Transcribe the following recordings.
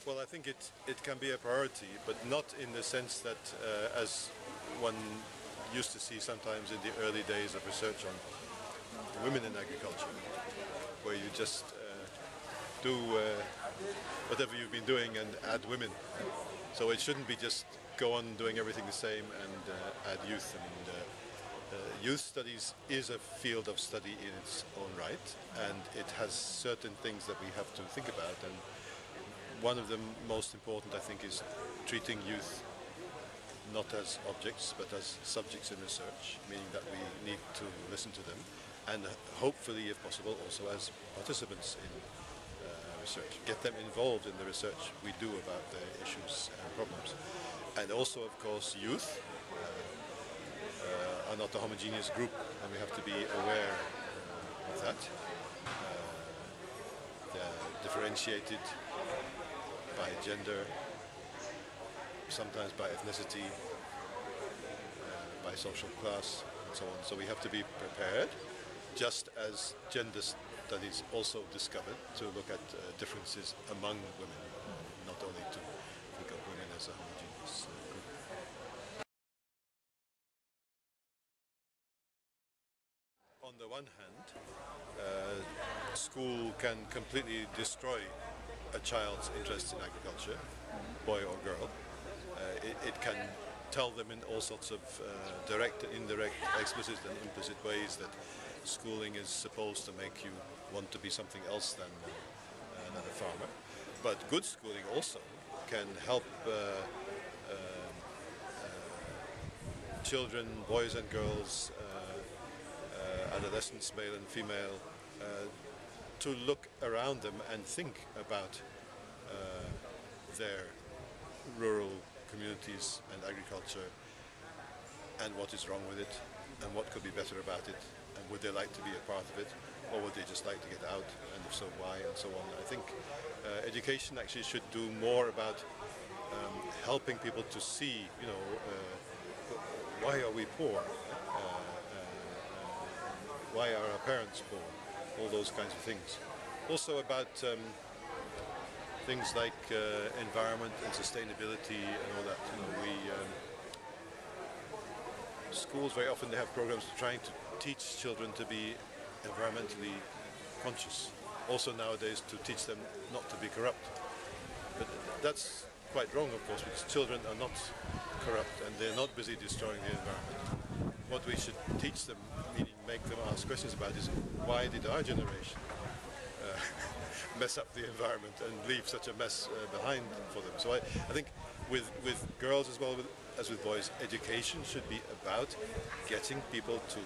Well, I think it can be a priority, but not in the sense that, as one used to see sometimes in the early days of research on women in agriculture, where you just do whatever you've been doing and add women. So it shouldn't be just go on doing everything the same and add youth. I mean, youth studies is a field of study in its own right, and it has certain things that we have to think about. And one of the most important, I think, is treating youth not as objects but as subjects in research, meaning that we need to listen to them and hopefully, if possible, also as participants in research. Get them involved in the research we do about the issues and problems. And also, of course, youth are not a homogeneous group, and we have to be aware of that. They're differentiated by gender, sometimes by ethnicity, by social class, and so on. So we have to be prepared, just as gender studies also discovered, to look at differences among women, not only to think of women as a homogeneous group. On the one hand, school can completely destroy a child's interest in agriculture, boy or girl. It can tell them in all sorts of direct, indirect, explicit and implicit ways that schooling is supposed to make you want to be something else than a farmer. But good schooling also can help children, boys and girls, adolescents, male and female, to look around them and think about their rural communities and agriculture and what is wrong with it and what could be better about it, and would they like to be a part of it, or would they just like to get out, and if so why, and so on. I think education actually should do more about helping people to see, why are we poor, why are our parents poor, all those kinds of things. Also about things like environment and sustainability and all that. Schools very often, they have programs trying to teach children to be environmentally conscious. Also nowadays to teach them not to be corrupt. But that's quite wrong, of course, because children are not corrupt and they're not busy destroying the environment. What we should teach them, meaning make them ask questions about, is why did our generation mess up the environment and leave such a mess behind for them. So I think with girls as well as with boys, education should be about getting people to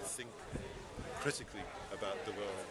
think critically about the world